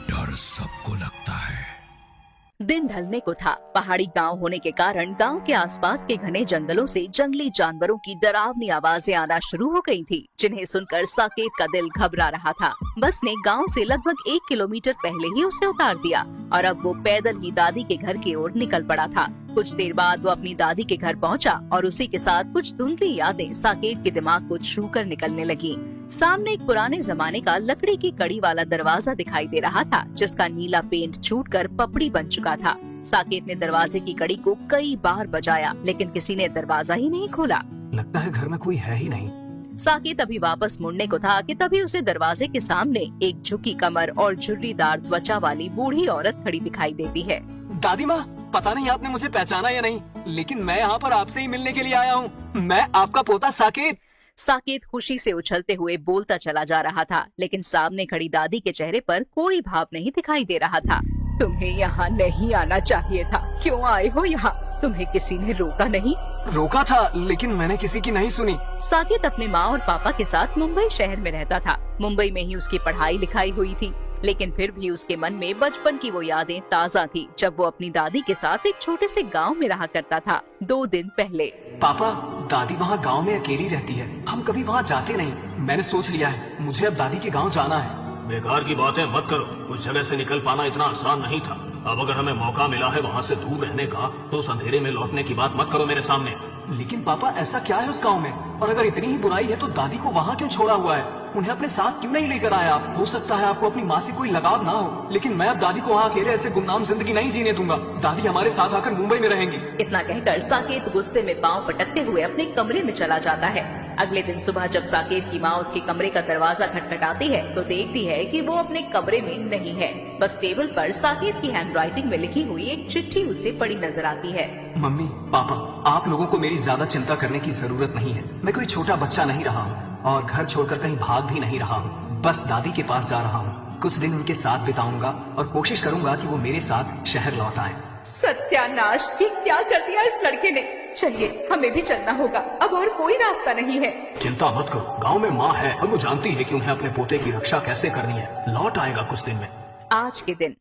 डर सबको लगता है। दिन ढलने को था। पहाड़ी गांव होने के कारण गांव के आसपास के घने जंगलों से जंगली जानवरों की डरावनी आवाजें आना शुरू हो गई थी, जिन्हें सुनकर साकेत का दिल घबरा रहा था। बस ने गांव से लगभग 1 किलोमीटर पहले ही उसे उतार दिया और अब वो पैदल ही दादी के घर की ओर निकल पड़ा था। कुछ देर बाद वो अपनी दादी के घर पहुंचा और उसी के साथ कुछ धुंधली यादें साकेत के दिमाग को छू कर निकलने लगी। सामने एक पुराने जमाने का लकड़ी की कड़ी वाला दरवाजा दिखाई दे रहा था, जिसका नीला पेंट छूटकर पपड़ी बन चुका था। साकेत ने दरवाजे की कड़ी को कई बार बजाया, लेकिन किसी ने दरवाजा ही नहीं खोला। लगता है घर में कोई है ही नहीं। साकेत अभी वापस मुड़ने को था कि तभी उसे दरवाजे के सामने एक झुकी कमर और झुर्रीदार त्वचा वाली बूढ़ी औरत खड़ी दिखाई देती है। दादी माँ, पता नहीं आपने मुझे पहचाना या नहीं, लेकिन मैं यहाँ पर आपसे ही मिलने के लिए आया हूँ। मैं आपका पोता साकेत। साकेत खुशी से उछलते हुए बोलता चला जा रहा था, लेकिन सामने खड़ी दादी के चेहरे पर कोई भाव नहीं दिखाई दे रहा था। तुम्हें यहाँ नहीं आना चाहिए था। क्यों आए हो यहाँ? तुम्हें किसी ने रोका नहीं? रोका था, लेकिन मैंने किसी की नहीं सुनी। साकेत अपने माँ और पापा के साथ मुंबई शहर में रहता था। मुंबई में ही उसकी पढ़ाई लिखाई हुई थी, लेकिन फिर भी उसके मन में बचपन की वो यादें ताज़ा थी, जब वो अपनी दादी के साथ एक छोटे से गांव में रहा करता था। 2 दिन पहले। पापा, दादी वहाँ गांव में अकेली रहती है, हम कभी वहाँ जाते नहीं। मैंने सोच लिया है, मुझे अब दादी के गांव जाना है। बेकार की बातें मत करो। उस जगह से निकल पाना इतना आसान नहीं था। अब अगर हमें मौका मिला है वहाँ से दूर रहने का, तो उस अंधेरे में लौटने की बात मत करो मेरे सामने। लेकिन पापा, ऐसा क्या है उस गांव में? और अगर इतनी ही बुराई है तो दादी को वहाँ क्यों छोड़ा हुआ है? उन्हें अपने साथ क्यों नहीं लेकर आया आप? हो सकता है आपको अपनी माँ से कोई लगाव ना हो, लेकिन मैं अब दादी को वहाँ अकेले ऐसे गुमनाम जिंदगी नहीं जीने दूंगा। दादी हमारे साथ आकर मुंबई में रहेंगी। इतना कहकर साकेत गुस्से में पांव पटकते हुए अपने कमरे में चला जाता है। अगले दिन सुबह जब साकेत की माँ उसके कमरे का दरवाजा खटखटाती है, तो देखती है कि वो अपने कमरे में नहीं है। बस टेबल पर साकेत की हैंडराइटिंग में लिखी हुई एक चिट्ठी उसे पड़ी नजर आती है। मम्मी, पापा, आप लोगों को मेरी ज्यादा चिंता करने की जरूरत नहीं है। मैं कोई छोटा बच्चा नहीं रहा हूँ और घर छोड़कर कहीं भाग भी नहीं रहा हूँ। बस दादी के पास जा रहा हूँ। कुछ दिन उनके साथ बिताऊंगा और कोशिश करूंगा कि वो मेरे साथ शहर लौट आएं। सत्यानाश! ये क्या कर दिया इस लड़के ने? चलिए, हमें भी चलना होगा। अब और कोई रास्ता नहीं है। चिंता मत करो, गाँव में माँ है और वो जानती है कि उन्हें अपने पोते की रक्षा कैसे करनी है। लौट आएगा कुछ दिन में। आज के दिन।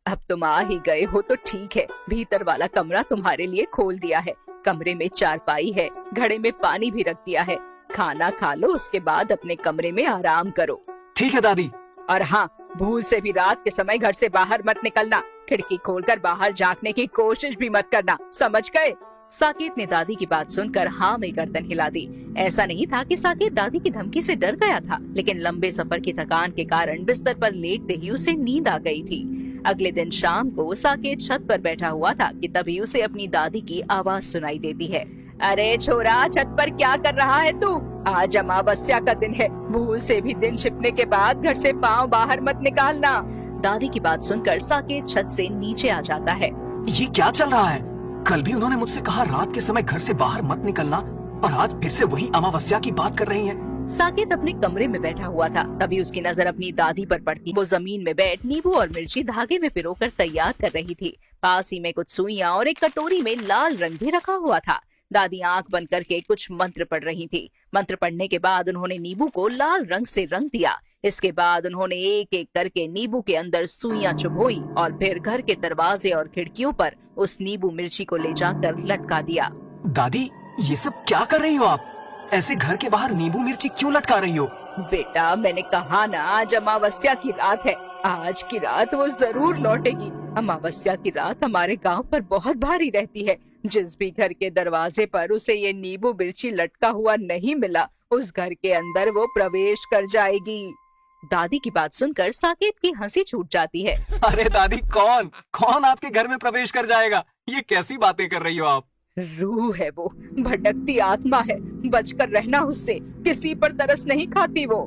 अब तुम आ ही गए हो तो ठीक है। भीतर वाला कमरा तुम्हारे लिए खोल दिया है। कमरे में चारपाई है, घड़े में पानी भी रख दिया है। खाना खा लो, उसके बाद अपने कमरे में आराम करो। ठीक है दादी। और हाँ, भूल से भी रात के समय घर से बाहर मत निकलना। खिड़की खोलकर बाहर झांकने की कोशिश भी मत करना, समझ गए? साकेत ने दादी की बात सुनकर हाँ में गर्दन हिला दी। ऐसा नहीं था कि साकेत दादी की धमकी से डर गया था, लेकिन लंबे सफर की थकान के कारण बिस्तर पर लेटते ही उसे नींद आ गई थी। अगले दिन शाम को साकेत छत पर बैठा हुआ था कि तभी उसे अपनी दादी की आवाज सुनाई देती है। अरे छोरा, छत पर क्या कर रहा है तू? आज अमावस्या का दिन है। भूल से भी दिन छिपने के बाद घर से पाँव बाहर मत निकालना। दादी की बात सुनकर साकेत छत से नीचे आ जाता है। ये क्या चल रहा है? कल भी उन्होंने मुझसे कहा रात के समय घर से बाहर मत निकलना, और आज फिर से वही अमावस्या की बात कर रही हैं। साकेत अपने कमरे में बैठा हुआ था, तभी उसकी नजर अपनी दादी पर पड़ती। वो जमीन में बैठ नींबू और मिर्ची धागे में पिरोकर तैयार कर रही थी। पास ही में कुछ सुइयां और एक कटोरी में लाल रंग भी रखा हुआ था। दादी आंख बंद करके कुछ मंत्र पढ़ रही थी। मंत्र पढ़ने के बाद उन्होंने नींबू को लाल रंग से रंग दिया। इसके बाद उन्होंने एक एक करके नींबू के अंदर सुइयां चुभोई और फिर घर के दरवाजे और खिड़कियों पर उस नींबू मिर्ची को ले जाकर लटका दिया। दादी, ये सब क्या कर रही हो आप? ऐसे घर के बाहर नींबू मिर्ची क्यों लटका रही हो? बेटा, मैंने कहा ना, आज अमावस्या की रात है। आज की रात वो जरूर लौटेगी। अमावस्या की रात हमारे गांव पर बहुत भारी रहती है। जिस भी घर के दरवाजे पर उसे ये नींबू मिर्ची लटका हुआ नहीं मिला, उस घर के अंदर वो प्रवेश कर जाएगी। दादी की बात सुनकर साकेत की हंसी छूट जाती है। अरे दादी, कौन कौन आपके घर में प्रवेश कर जाएगा? ये कैसी बातें कर रही हो आप? रूह है वो, भटकती आत्मा है। बचकर रहना उससे, किसी पर तरस नहीं खाती वो।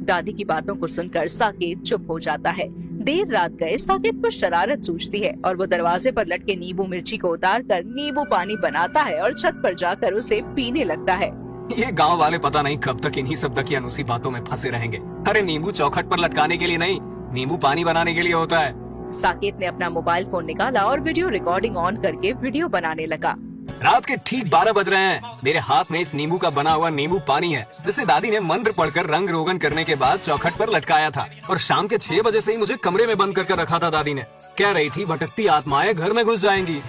दादी की बातों को सुनकर साकेत चुप हो जाता है। देर रात गए साकेत को शरारत सूझती है और वो दरवाजे पर लटके नींबू मिर्ची को उतारकर नींबू पानी बनाता है और छत पर जाकर उसे पीने लगता है। ये गांव वाले पता नहीं कब तक इन्हीं सब दकियानूसी बातों में फंसे रहेंगे। अरे नींबू चौखट पर लटकाने के लिए नहीं, नींबू पानी बनाने के लिए होता है। साकेत ने अपना मोबाइल फोन निकाला और वीडियो रिकॉर्डिंग ऑन करके वीडियो बनाने लगा। रात के ठीक 12 बज रहे हैं। मेरे हाथ में इस नींबू का बना हुआ नींबू पानी है, जिसे दादी ने मंत्र पढ़कर रंग रोगन करने के बाद चौखट पर लटकाया था। और शाम के 6 बजे से ही मुझे कमरे में बंद करके रखा था दादी ने। कह रही थी भटकती आत्माएं घर में घुस जाएंगी।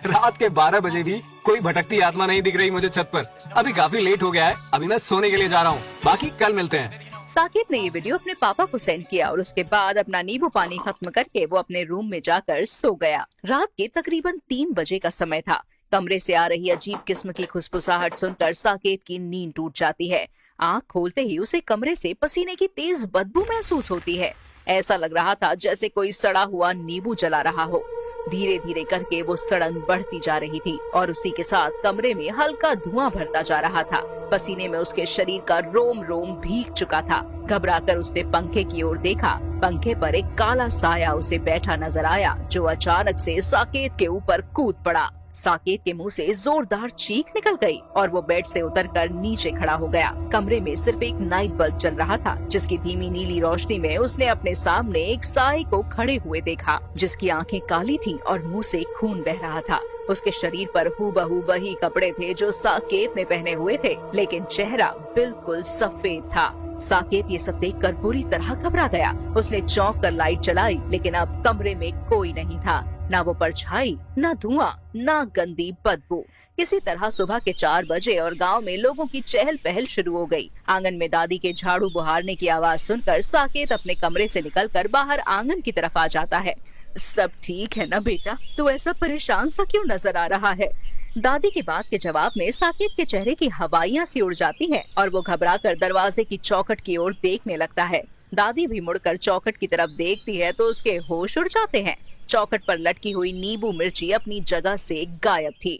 रात के 12 बजे भी कोई भटकती आत्मा नहीं दिख रही मुझे छत पर। अभी काफी लेट हो गया है, अभी मैं सोने के लिए जा रहा हूँ। बाकी कल मिलते हैं। साकेत ने ये वीडियो अपने पापा को सेंड किया और उसके बाद अपना नींबू पानी खत्म करके वो अपने रूम में जाकर सो गया। रात के तकरीबन 3 बजे का समय था। कमरे से आ रही अजीब किस्म की खुशफुसाहट सुनकर साकेत की नींद टूट जाती है। आँख खोलते ही उसे कमरे से पसीने की तेज बदबू महसूस होती है। ऐसा लग रहा था जैसे कोई सड़ा हुआ नींबू जला रहा हो। धीरे धीरे करके वो सड़न बढ़ती जा रही थी और उसी के साथ कमरे में हल्का धुआं भरता जा रहा था। पसीने में उसके शरीर का रोम रोम भीग चुका था। घबराकर उसने पंखे की ओर देखा। पंखे पर एक काला साया उसे बैठा नजर आया, जो अचानक से साकेत के ऊपर कूद पड़ा। साकेत के मुंह से जोरदार चीख निकल गई और वो बेड से उतरकर नीचे खड़ा हो गया। कमरे में सिर्फ एक नाइट बल्ब जल रहा था, जिसकी धीमी नीली रोशनी में उसने अपने सामने एक साए को खड़े हुए देखा, जिसकी आंखें काली थी और मुंह से खून बह रहा था। उसके शरीर पर हूबहू वही कपड़े थे जो साकेत ने पहने हुए थे, लेकिन चेहरा बिल्कुल सफेद था। साकेत ये सब देखकर बुरी तरह घबरा गया। उसने चौंक कर लाइट जलाई, लेकिन अब कमरे में कोई नहीं था। ना वो परछाई, ना धुआं, ना गंदी बदबू। किसी तरह सुबह के 4 बजे और गांव में लोगों की चहल पहल शुरू हो गई। आंगन में दादी के झाड़ू बुहारने की आवाज सुनकर साकेत अपने कमरे से निकलकर बाहर आंगन की तरफ आ जाता है। सब ठीक है ना बेटा? तू ऐसा परेशान सा क्यों नजर आ रहा है? दादी की बात के जवाब में साकेत के चेहरे की हवाइयां सी उड़ जाती हैं और वो घबराकर दरवाजे की चौखट की ओर देखने लगता है। दादी भी मुड़कर चौखट की तरफ देखती है तो उसके होश उड़ जाते हैं। चौखट पर लटकी हुई नींबू मिर्ची अपनी जगह से गायब थी।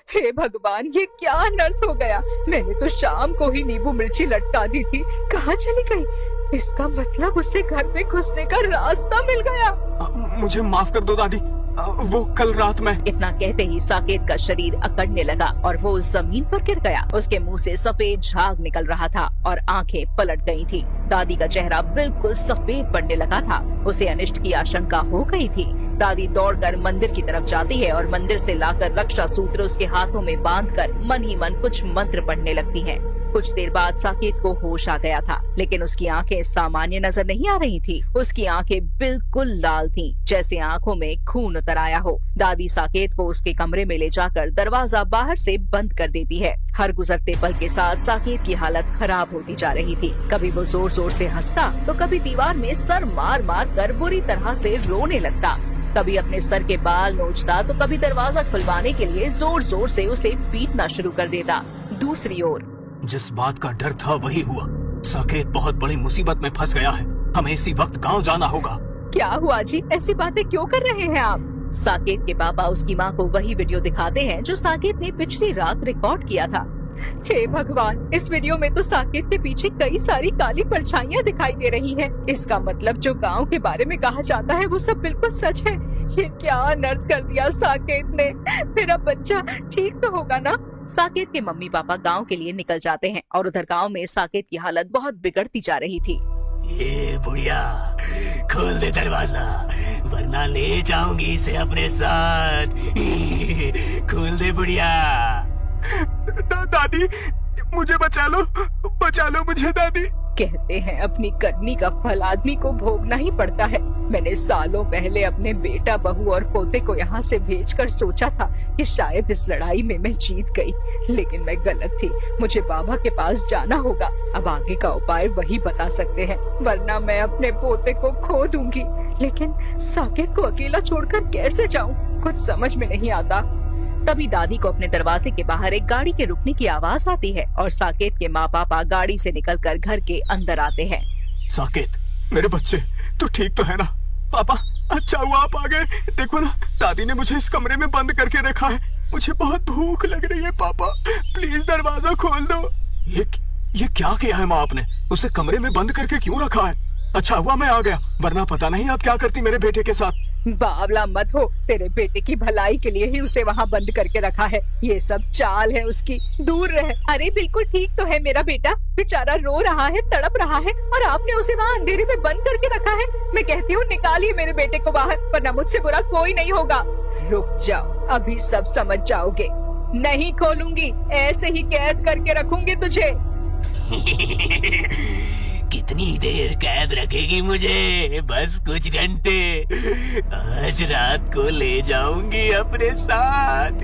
हे भगवान, ये क्या अनर्थ हो गया? मैंने तो शाम को ही नींबू मिर्ची लटका दी थी, कहाँ चली गई? इसका मतलब उसे घर में घुसने का रास्ता मिल गया। मुझे माफ कर दो दादी, वो कल रात में। इतना कहते ही साकेत का शरीर अकड़ने लगा और वो जमीन पर गिर गया। उसके मुंह से सफेद झाग निकल रहा था और आंखें पलट गई थी। दादी का चेहरा बिल्कुल सफेद पड़ने लगा था। उसे अनिष्ट की आशंका हो गई थी। दादी दौड़कर मंदिर की तरफ जाती है और मंदिर से लाकर रक्षा सूत्र उसके हाथों में बांधकर मन ही मन कुछ मंत्र पढ़ने लगती है। कुछ देर बाद साकेत को होश आ गया था, लेकिन उसकी आंखें सामान्य नजर नहीं आ रही थी। उसकी आंखें बिल्कुल लाल थीं, जैसे आंखों में खून उतर आया हो। दादी साकेत को उसके कमरे में ले जाकर दरवाजा बाहर से बंद कर देती है। हर गुजरते पल के साथ साकेत की हालत खराब होती जा रही थी। कभी वो जोर जोर से हंसता तो कभी दीवार में सर मार मार कर बुरी तरह से रोने लगता। कभी अपने सर के बाल नोचता तो कभी दरवाजा खुलवाने के लिए जोर जोर से उसे पीटना शुरू कर देता। दूसरी ओर जिस बात का डर था वही हुआ। साकेत बहुत बड़ी मुसीबत में फंस गया है। हमें इसी वक्त गांव जाना होगा। क्या हुआ जी? ऐसी बातें क्यों कर रहे हैं आप? साकेत के पापा उसकी माँ को वही वीडियो दिखाते हैं जो साकेत ने पिछली रात रिकॉर्ड किया था। हे भगवान, इस वीडियो में तो साकेत के पीछे कई सारी काली परछाइयां दिखाई दे रही हैं। इसका मतलब जो गांव के बारे में कहा जाता है वो सब बिल्कुल सच है। ये क्या अनर्थ कर दिया साकेत ने? मेरा बच्चा ठीक तो होगा ना? साकेत के मम्मी पापा गांव के लिए निकल जाते हैं और उधर गांव में साकेत की हालत बहुत बिगड़ती जा रही थी। ये बुढ़िया, खोल दे दरवाजा, वरना ले जाऊंगी इसे अपने साथ। खोल दे बुढ़िया। दादी, मुझे बचा लो मुझे दादी। कहते हैं अपनी करनी का फल आदमी को भोगना ही पड़ता है। मैंने सालों पहले अपने बेटा, बहू और पोते को यहाँ से भेजकर सोचा था कि शायद इस लड़ाई में मैं जीत गई, लेकिन मैं गलत थी। मुझे बाबा के पास जाना होगा। अब आगे का उपाय वही बता सकते हैं, वरना मैं अपने पोते को खो दूंगी। लेकिन साकेत को अकेला छोड़कर कैसे जाऊं? कुछ समझ में नहीं आता। तभी दादी को अपने दरवाजे के बाहर एक गाड़ी के रुकने की आवाज आती है और साकेत के माँ पापा गाड़ी से निकलकर घर के अंदर आते हैं। साकेत, मेरे बच्चे, तू ठीक तो है ना? पापा, अच्छा हुआ आप आ गए। देखो ना, दादी ने मुझे इस कमरे में बंद करके रखा है। मुझे बहुत भूख लग रही है। पापा, प्लीज दरवाजा खोल दो। ये क्या किया है माँ आपने? उसे कमरे में बंद करके क्यों रखा है? अच्छा हुआ मैं आ गया, वरना पता नहीं आप क्या करती मेरे बेटे के साथ। बावला मत हो, तेरे बेटे की भलाई के लिए ही उसे वहाँ बंद करके रखा है। ये सब चाल है उसकी, दूर रहे। अरे बिल्कुल ठीक तो है मेरा बेटा, बेचारा रो रहा है, तड़प रहा है और आपने उसे वहाँ अंधेरे में बंद करके रखा है। मैं कहती हूँ निकालिए मेरे बेटे को बाहर, वरना मुझसे बुरा कोई नहीं होगा। रुक जाओ, अभी सब समझ जाओगे। नहीं खोलूंगी, ऐसे ही कैद करके रखूंगी तुझे। कितनी देर कैद रखेगी मुझे? बस कुछ घंटे। आज रात को ले जाऊंगी अपने साथ।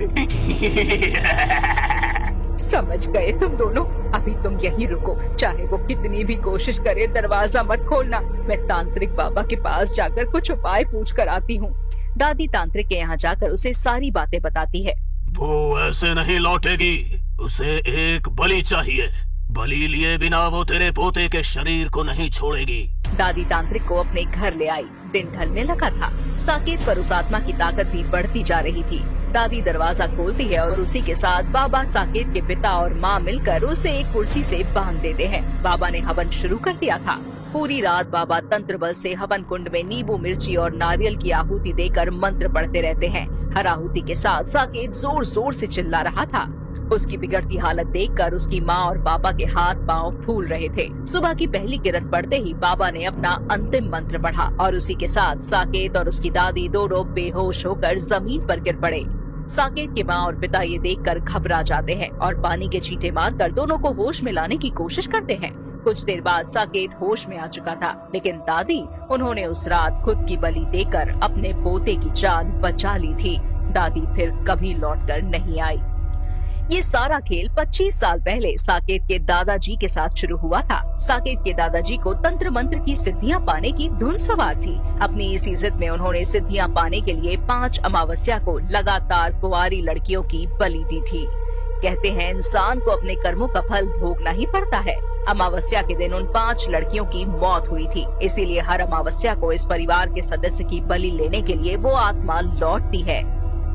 समझ गए तुम दोनों, अभी तुम यहीं रुको। चाहे वो कितनी भी कोशिश करे, दरवाजा मत खोलना। मैं तांत्रिक बाबा के पास जाकर कुछ उपाय पूछ कर आती हूँ। दादी तांत्रिक के यहाँ जाकर उसे सारी बातें बताती है। वो ऐसे नहीं लौटेगी, उसे एक बलि चाहिए। बलि लिए बिना वो तेरे पोते के शरीर को नहीं छोड़ेगी। दादी तांत्रिक को अपने घर ले आई। दिन ढलने लगा था। साकेत पर उस आत्मा की ताकत भी बढ़ती जा रही थी। दादी दरवाजा खोलती है और उसी के साथ बाबा साकेत के पिता और माँ मिलकर उसे एक कुर्सी से बांध देते हैं। बाबा ने हवन शुरू कर दिया था। पूरी रात बाबा तंत्र बल से हवन कुंड में नींबू, मिर्ची और नारियल की आहुति देकर मंत्र पढ़ते रहते हैं। हर आहुति के साथ साकेत जोर जोर से चिल्ला रहा था। उसकी बिगड़ती हालत देखकर उसकी माँ और पापा के हाथ पांव फूल रहे थे। सुबह की पहली किरण पड़ते ही बाबा ने अपना अंतिम मंत्र पढ़ा और उसी के साथ साकेत और उसकी दादी दोनों बेहोश होकर जमीन पर गिर पड़े। साकेत के माँ और पिता ये देखकर घबरा जाते हैं और पानी के छींटे मारकर दोनों को होश में लाने की कोशिश करते हैं। कुछ देर बाद साकेत होश में आ चुका था, लेकिन दादी, उन्होंने उस रात खुद की बलि देकर अपने पोते की जान बचा ली थी। दादी फिर कभी लौटकर नहीं आई। ये सारा खेल 25 साल पहले साकेत के दादाजी के साथ शुरू हुआ था। साकेत के दादाजी को तंत्र मंत्र की सिद्धियां पाने की धुन सवार थी। अपनी इसी जिद में उन्होंने सिद्धियां पाने के लिए 5 अमावस्या को लगातार कुंवारी लड़कियों की बलि दी थी। कहते हैं इंसान को अपने कर्मों का फल भोगना ही पड़ता है। अमावस्या के दिन उन 5 लड़कियों की मौत हुई थी। इसीलिए हर अमावस्या को इस परिवार के सदस्य की बलि लेने के लिए वो आत्मा लौटती है।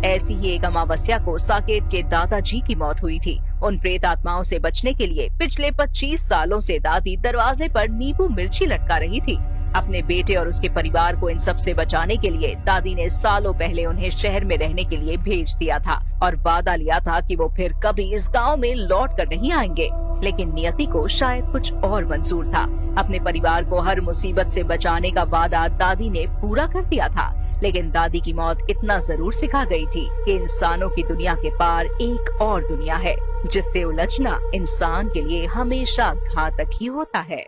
ऐसी ही एक अमावस्या को साकेत के दादाजी की मौत हुई थी। उन प्रेत आत्माओं से बचने के लिए पिछले 25 सालों से दादी दरवाजे पर नींबू मिर्ची लटका रही थी। अपने बेटे और उसके परिवार को इन सब से बचाने के लिए दादी ने सालों पहले उन्हें शहर में रहने के लिए भेज दिया था और वादा लिया था कि वो फिर कभी इस गांव में लौट कर नहीं आएंगे। लेकिन नियति को शायद कुछ और मंजूर था। अपने परिवार को हर मुसीबत से बचाने का वादा दादी ने पूरा कर दिया था। लेकिन दादी की मौत इतना जरूर सिखा गई थी कि इंसानों की दुनिया के पार एक और दुनिया है, जिससे उलझना इंसान के लिए हमेशा घातक ही होता है।